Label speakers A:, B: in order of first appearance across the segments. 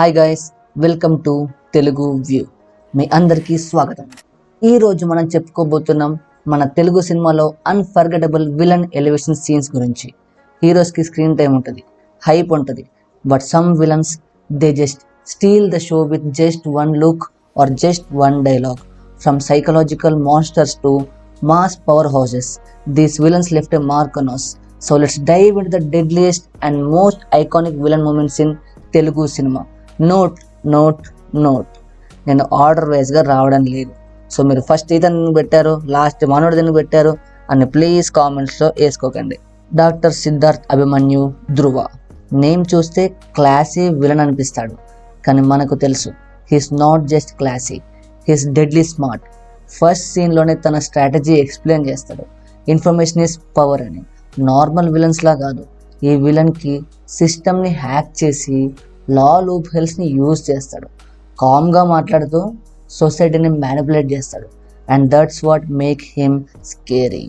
A: Hi guys, welcome to Telugu view. మీ అందరికీ స్వాగతం. ఈరోజు మనం చెప్పుకోబోతున్నాం మన తెలుగు సినిమాలో అన్ఫర్గెటబుల్ విలన్ ఎలివేషన్ సీన్స్ గురించి. హీరోస్కి స్క్రీన్ టైం ఉంటుంది, హైప్ ఉంటుంది, but some villains they just steal the show with just one look or just one dialogue. From psychological monsters to mass power houses, these villains left a mark on us. So let's dive into the deadliest and most iconic villain moments in Telugu cinema. Note నేను order వైజ్గా రావడం లేదు. So మీరు first ఇతను పెట్టారు, last మనోడిని పెట్టారు అని please కామెంట్స్లో వేసుకోకండి. డాక్టర్ సిద్ధార్థ్ అభిమన్యు ధ్రువ నేమ్ చూస్తే క్లాసీ విలన్ అనిపిస్తాడు, కానీ మనకు తెలుసు he's not just classy, he's deadly smart. First సీన్లోనే తన స్ట్రాటజీ ఎక్స్ప్లెయిన్ చేస్తాడు. ఇన్ఫర్మేషన్ ఈజ్ పవర్ అని. నార్మల్ విలన్స్లా కాదు, ఈ విలన్కి సిస్టమ్ని హ్యాక్ చేసి లా లూప్ హెల్స్ని యూజ్ చేస్తాడు. కామ్గా మాట్లాడుతూ సొసైటీని మ్యానిపులేట్ చేస్తాడు. And that's what make him scary.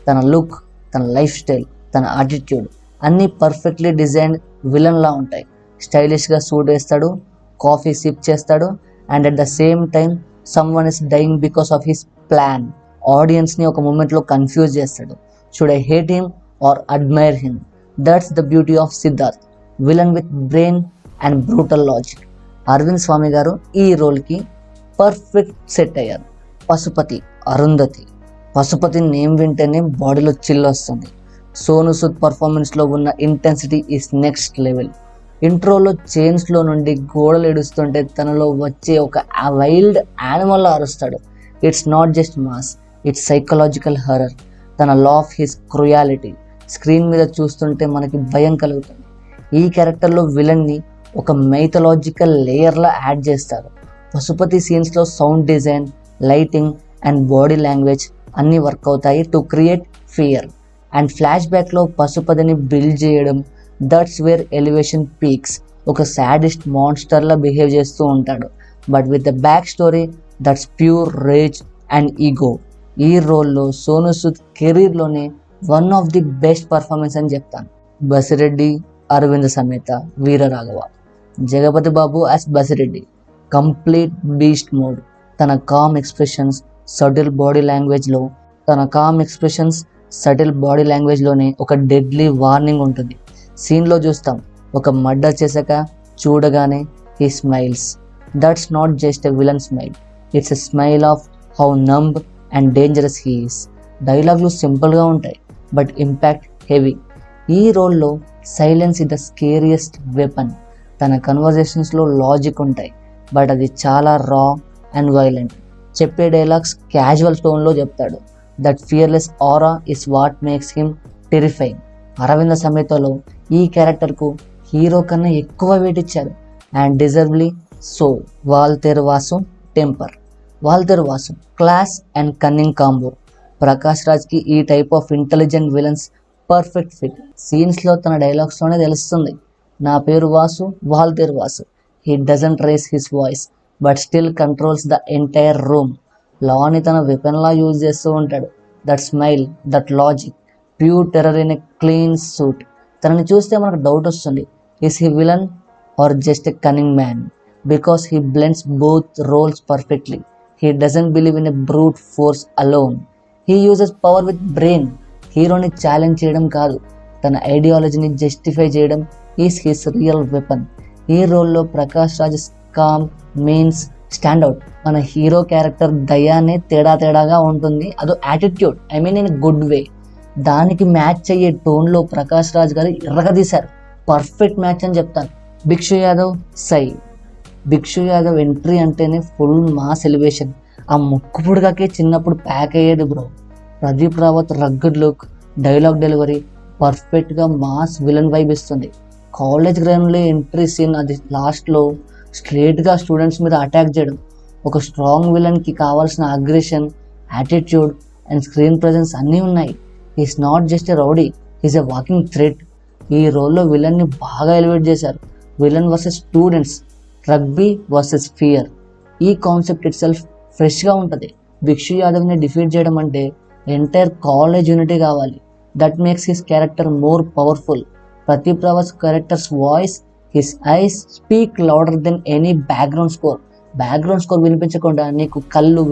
A: తన లుక్, తన లైఫ్ స్టైల్, తన యాటిట్యూడ్ అన్నీ పర్ఫెక్ట్లీ డిజైన్డ్ విలన్లా ఉంటాయి. స్టైలిష్గా సూట్ వేస్తాడు, కాఫీ సిప్ చేస్తాడు, and at the same time someone is dying because of his plan. ఆడియన్స్ని ఒక మూమెంట్లో కన్ఫ్యూజ్ చేస్తాడు. Should I hate him or admire him? That's the beauty of Siddharth, villain with brain and brutal logic. Aravind Swamy గారు ఈ రోల్కి perfect set అయ్యారు. Pashupati, Arundhati. Pashupati name వింటేనే బాడీలో చిల్ వస్తుంది. సోను సూద్ పర్ఫార్మెన్స్లో ఉన్న ఇంటెన్సిటీ ఈస్ నెక్స్ట్ లెవెల్. ఇంట్రోలో చైన్స్లో నుండి గోడలు ఎడుస్తుంటే తనలో వచ్చే ఒక వైల్డ్ యానిమల్లో అరుస్తాడు. It's not just mass, it's psychological horror. తన law of his cruelty screen మీద చూస్తుంటే మనకి భయం కలుగుతుంది. ఈ క్యారెక్టర్లో విలన్ని ఒక మైథలాజికల్ లేయర్లో యాడ్ చేస్తారు. పశుపతి సీన్స్లో sound design, lighting and body language అన్నీ వర్క్ అవుతాయి to create fear. And flash బ్యాక్లో పశుపతిని బిల్డ్ చేయడం, దట్స్ వేర్ ఎలివేషన్ పీక్స్. ఒక సాడిస్ట్ మాన్స్టర్లా బిహేవ్ చేస్తూ ఉంటాడు, but with the back story that's pure rage and ego. ఈ రోల్లో సోను సూద్ కెరీర్లోనే one of the best performance అని చెప్తాను. Basireddy, Aravind Sametha Veeraraghava. Jagapathi Babu as Basireddy, complete beast mode. తన కామ్ ఎక్స్ప్రెషన్స్, సటిల్ బాడీ లాంగ్వేజ్లోనే ఒక డెడ్లీ వార్నింగ్ ఉంటుంది. సీన్లో చూస్తాం, ఒక మర్డర్ చేశాక చూడగానే he smiles. That's not just a villain smile, it's a smile of how numb and dangerous he is. డైలాగ్లు సింపుల్గా ఉంటాయి, బట్ ఇంపాక్ట్ హెవీ. ఈ రోల్లో silence is the scariest weapon. తన కన్వర్జేషన్స్లో లాజిక్ ఉంటాయి, బట్ అది చాలా రా అండ్ వైలెంట్. చెప్పే డైలాగ్స్ క్యాజువల్ టోన్లో చెప్తాడు. That fearless aura is what makes him terrifying. Aravinda సమేతలో ఈ క్యారెక్టర్కు హీరో కన్నా ఎక్కువ వెయిట్ ఇచ్చారు, and deservedly so. Waltair Vasu class and cunning combo. Prakash రాజ్కి ఈ type of intelligent villains perfect fit. సీన్స్లో తన డైలాగ్స్లోనే తెలుస్తుంది. నా పేరు Vasu, Waltair Vasu. He doesn't raise his voice but still controls the entire room. లాని తన వెపన్లా యూజ్ చేస్తూ ఉంటాడు. That smile, that logic, pure terror in a clean suit. తనని చూస్తే మనకు డౌట్ వస్తుంది, is he villain or just a cunning man? Because he blends both roles perfectly. He doesn't believe in a brute force alone. He uses power with brain. హీరోని challenge చేయడం కాదు, తన ఐడియాలజీని justify చేయడం ఈజ్ హిస్ రియల్ వెపన్. ఈ రోల్లో Prakash Raj calm means stand out. మన hero character దయానే తేడాగా ఉంటుంది. అదో attitude, I mean in good way. దానికి మ్యాచ్ అయ్యే టోన్లో ప్రకాష్ రాజ్ గారు ఎర్రగదీశారు. పర్ఫెక్ట్ మ్యాచ్ అని చెప్తాను. భిక్షు యాదవ్ ఎంట్రీ అంటేనే ఫుల్ మాస్ ఎలివేషన్. ఆ ముక్కు పుడకకే చిన్నప్పుడు ప్యాక్ అయ్యేది bro. Pradeep Rawat rugged look, dialogue delivery పర్ఫెక్ట్గా మాస్ విలన్ వైబ్ ఇస్తుంది. కాలేజ్ గ్రౌండ్లో ఎంట్రీ సీన్, అది లాస్ట్లో స్ట్రేట్గా స్టూడెంట్స్ మీద అటాక్ చేయడం. ఒక స్ట్రాంగ్ విలన్కి కావాల్సిన aggression, attitude and screen presence అన్నీ ఉన్నాయి. Is not just a rowdy, is a walking threat. ఈ రోల్లో విలన్ని బాగా ఎలివేట్ చేశారు. Villain versus students, rugby versus fear. ఈ కాన్సెప్ట్ ఇట్ సెల్ఫ్ ఫ్రెష్గా ఉంటుంది. భిక్షు యాదవ్ని డిఫీట్ చేయడం అంటే ఎంటైర్ కాలేజ్ యూనిటీ కావాలి. That makes his character more powerful. Pradeep Rawat characters voice his eyes speak louder than any background score. Background score వినిపించకుండా నీకు కళ్ళు,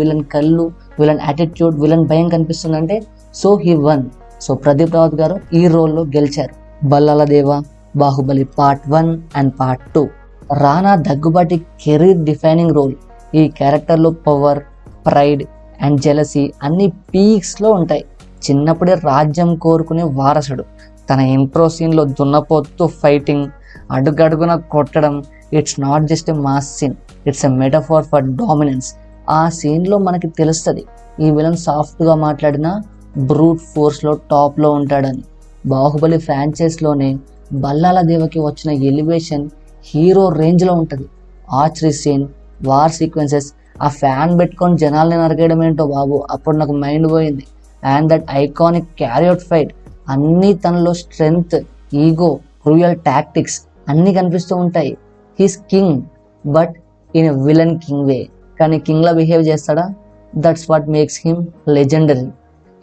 A: విలన్ యాటిట్యూడ్, విలన్ భయం కనిపిస్తుందంటే so he won. So Pradeep Rawat గారు ఈ రోల్లో గెలిచారు. Ballala Deva, Baahubali part 1 and part 2. Rana Daggubati career defining role. ఈ క్యారెక్టర్లో పవర్, ప్రైడ్ అండ్ జెలసీ అన్ని పీక్స్లో ఉంటాయి. చిన్నప్పుడే రాజ్యం కోరుకునే వారసుడు. తన ఇంట్రో సీన్లో దున్నపోతూ ఫైటింగ్, అడుగడుగున కొట్టడం, it's not just a mass scene, it's a metaphor for dominance. ఆ సీన్లో మనకి తెలుస్తుంది ఈ విలన్ సాఫ్ట్గా మాట్లాడిన బ్రూట్ ఫోర్స్లో టాప్లో ఉంటాడని. బాహుబలి ఫ్రాంచైజ్లోనే బల్లాల దేవకి వచ్చిన ఎలివేషన్ హీరో రేంజ్లో ఉంటుంది. ఆర్చరీ సీన్, వార్ సీక్వెన్సెస్, ఆ ఫ్యాన్ పెట్టుకొని జనాల్ని నరకేయడం ఏంటో బాబు, అప్పుడు నాకు మైండ్ పోయింది. And that iconic chariot fight, అన్నీ తనలో స్ట్రెంగ్త్, ఈగో, క్రూయల్ టాక్టిక్స్ అన్నీ కనిపిస్తూ ఉంటాయి. He's king but in a villain king way. కానీ కింగ్లా బిహేవ్ చేస్తాడా? That's what makes him legendary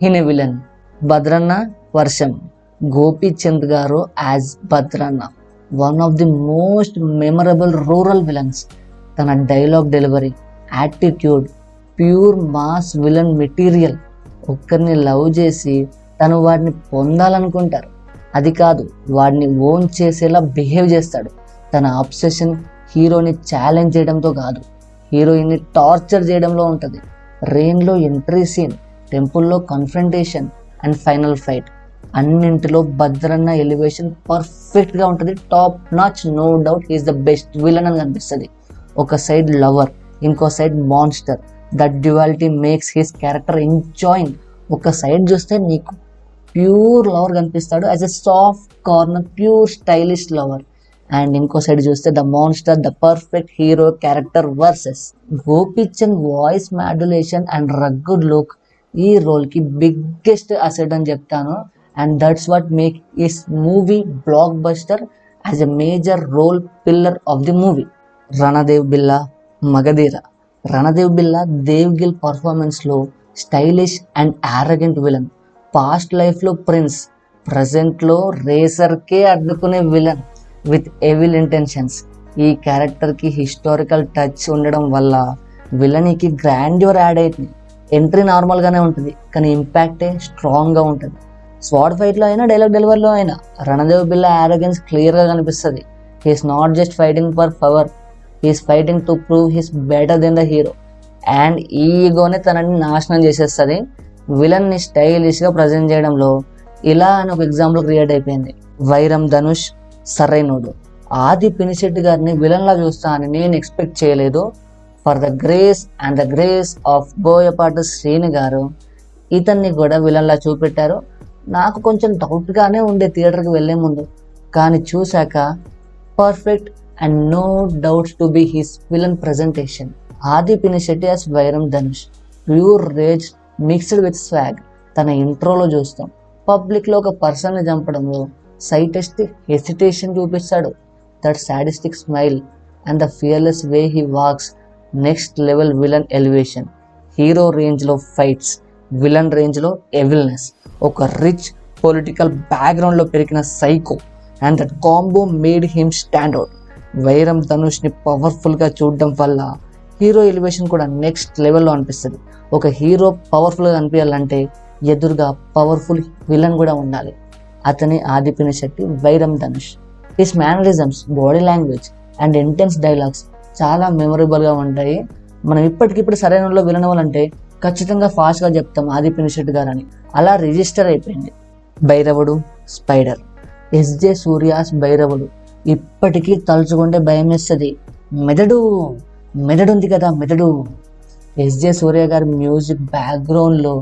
A: in a villain. Bhadranna Varsham, Gopichand గారు as Bhadranna, one of the most memorable rural villains. తన dialogue delivery, attitude, pure mass villain material. ఒక్కరిని love చేసి తను వాడిని పొందాలనుకుంటారు, అది కాదు వాడిని ఓన్ చేసేలా బిహేవ్ చేస్తాడు. తన అబ్సెషన్ హీరోని ఛాలెంజ్ చేయడంతో కాదు, హీరోయిన్ని టార్చర్ చేయడంలో ఉంటుంది. రెయిన్లో ఎంట్రీ సీన్, టెంపుల్లో కన్ఫ్రంటేషన్ అండ్ ఫైనల్ ఫైట్, అన్నింటిలో భద్రన్న ఎలివేషన్ పర్ఫెక్ట్గా ఉంటుంది. Top notch, no doubt he's the best villain అని కనిపిస్తుంది. ఒక సైడ్ లవర్, ఇంకో side monster. That duality makes his character enjoying. ఒక సైడ్ చూస్తే నీకు ప్యూర్ లవర్ కనిపిస్తాడు as a soft corner, pure stylish lover. And ఇంకో సైడ్ చూస్తే the monster, the perfect hero character versus. Gopichand voice modulation and rugged look ఈ రోల్కి biggest asset అని చెప్తాను. And that's what make is movie blockbuster as a major role pillar of the movie. Ranadev Billa, Magadheera. Ranadev Billa Dev Gill పర్ఫార్మెన్స్లో stylish and arrogant villain. Past లైఫ్లో prince, ప్రజెంట్లో రేసర్కే అడ్డుకునే villain with evil intentions. ఈ క్యారెక్టర్కి హిస్టారికల్ టచ్ ఉండడం వల్ల విలన్కి గ్రాండ్యూర్ యాడ్ అవుతుంది. ఎంట్రీ నార్మల్గానే ఉంటుంది కానీ ఇంపాక్టే స్ట్రాంగ్గా ఉంటుంది. స్వాడ్ ఫైట్లో అయినా, డైలాగ్ డెలివరీలో అయినా రణదేవ్ బిల్లా యారోగెన్స్ క్లియర్గా కనిపిస్తుంది. He's not just fighting for power, he's fighting to prove he's better than the hero. And ఈ ఈగోనే తనని నాశనం చేసేస్తుంది. విలన్ని స్టైలిష్గా ప్రజెంట్ చేయడంలో ఇలా అని ఒక ఎగ్జాంపుల్ క్రియేట్ అయిపోయింది. వైరం ధనుష్ సరైనోడు. ఆది పినిశెట్టి గారిని విలన్లా చూస్తా అని నేను ఎక్స్పెక్ట్ చేయలేదు. For the grace and the grace of Boyapati Srini గారు ఇతన్ని కూడా విలన్లా చూపెట్టారు. నాకు కొంచెం డౌట్గానే ఉండే థియేటర్కి వెళ్ళే ముందు, కానీ చూశాక perfect and no doubts to be his villain presentation. Aadhi Pinisetty as Vairam Dhanush, pure rage mixed with swag. తన ఇంట్రోలో చూస్తాం పబ్లిక్లో ఒక పర్సన్ని చంపడంలో సైటెస్టిక్ హెసిటేషన్ చూపిస్తాడు. That sadistic smile and the fearless way he walks, next level villain elevation. Hero రేంజ్లో fights, villain రేంజ్లో ఎవిల్నెస్. ఒక రిచ్ పొలిటికల్ బ్యాక్గ్రౌండ్లో పెరిగిన psycho, and that combo made him stand out. వైరం ధనుష్ని పవర్ఫుల్గా చూడడం వల్ల హీరో ఎలివేషన్ కూడా నెక్స్ట్ లెవెల్లో అనిపిస్తుంది. ఒక హీరో పవర్ఫుల్గా అనిపించాలంటే ఎదురుగా పవర్ఫుల్ విలన్ కూడా ఉండాలి. అతని ఆది పినిశెట్టి వైరం Dhanush. His mannerisms, body language and intense dialogues చాలా మెమొరబుల్గా ఉంటాయి. మనం ఇప్పటికిప్పుడు సరైన విలన్ అవ్వాలంటే ఖచ్చితంగా ఫాస్ట్గా చెప్తాం ఆది పినిశెట్టి గారు అని. అలా రిజిస్టర్ అయిపోయింది. భైరవుడు, స్పైడర్. ఎస్జే సూర్యాస్ భైరవుడు ఇప్పటికీ తలుచుకుంటే భయం వేస్తుంది. మెదడు ఉంది కదా మెదడు. ఎస్జే సూర్య గారి మ్యూజిక్ బ్యాక్గ్రౌండ్లో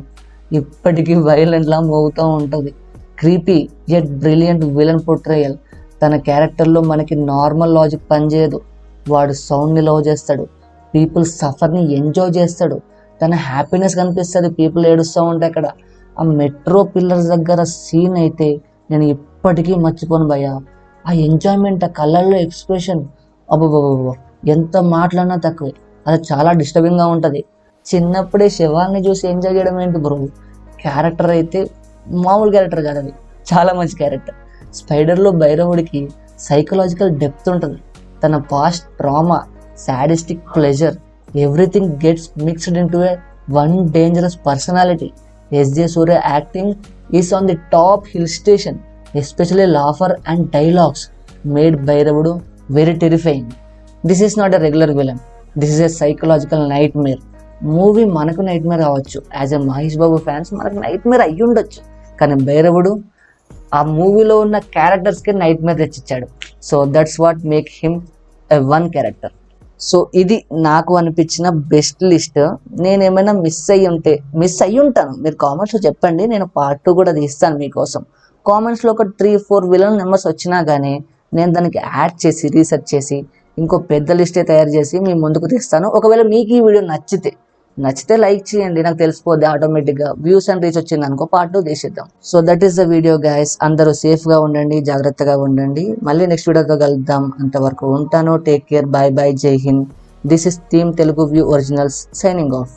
A: ఇప్పటికీ వైలెంట్లా మోగుతూ ఉంటుంది. Creepy yet brilliant villain portrayal. తన క్యారెక్టర్లో మనకి నార్మల్ లాజిక్ పనిచేయదు. వాడు సౌండ్ని లవ్ చేస్తాడు, పీపుల్ సఫర్ని ఎంజాయ్ చేస్తాడు. తన హ్యాపీనెస్ కనిపిస్తుంది, పీపుల్ ఏడుస్తూ ఉంటే అక్కడ. ఆ మెట్రో పిల్లర్స్ దగ్గర సీన్ అయితే నేను ఇప్పటికీ మర్చిపోను భయ్యా. ఆ ఎంజాయ్మెంట్, ఆ కళ్ళల్లో ఎక్స్ప్రెషన్, అబ్బో ఎంత మాట్లాడినా తక్కువే. అది చాలా డిస్టర్బింగ్గా ఉంటుంది. చిన్నప్పుడే శవాల్ని చూసి ఎంజాయ్ చేయడం ఏంటి బ్రో. క్యారెక్టర్ అయితే మామూలు క్యారెక్టర్ కాదు, అది చాలా మంచి క్యారెక్టర్. స్పైడర్లో భైరవుడికి సైకలాజికల్ డెప్త్ ఉంటుంది. తన past trauma, sadistic pleasure, everything gets mixed into a one dangerous personality. S J Surya acting is on the top hill station, especially laughter and dialogues made Bhairavudu very terrifying. This is not a regular villain, this is a psychological nightmare. Movie మనకు nightmare అవ్వచ్చు, as a Mahesh Babu fans మనకు nightmare అయ్యి ఉండొచ్చు, కానీ భైరవుడు ఆ మూవీలో ఉన్న క్యారెక్టర్స్కి నైట్ మేర్ తెచ్చిచ్చాడు. So that's what make him a one character. So ఇది నాకు అనిపించిన బెస్ట్ లిస్ట్. నేను ఏమైనా మిస్ అయ్యి ఉంటాను, మీరు కామెంట్స్లో చెప్పండి, నేను పార్ట్ 2 కూడా తీస్తాను మీకోసం. కామెంట్స్లో ఒక 3-4 విలన్ నెంబర్స్ వచ్చినా కానీ నేను దానికి యాడ్ చేసి రీసెర్చ్ చేసి ఇంకో పెద్ద లిస్టే తయారు చేసి మీ ముందుకు తెస్తాను. ఒకవేళ మీకు ఈ వీడియో నచ్చితే లైక్ చేయండి, నాకు తెలిసిపోద్ది ఆటోమేటిక్గా. వ్యూస్ అండ్ రీచ్ వచ్చింది అనుకో పార్ట్ 2 తీసేద్దాం. So that is the video guys. అందరూ సేఫ్గా ఉండండి, జాగ్రత్తగా ఉండండి. మళ్ళీ నెక్స్ట్ వీడియోతో కలుద్దాం. అంతవరకు ఉంటాను. టేక్ కేర్, బాయ్ బాయ్, జై Hind. This is team Telugu view originals signing off.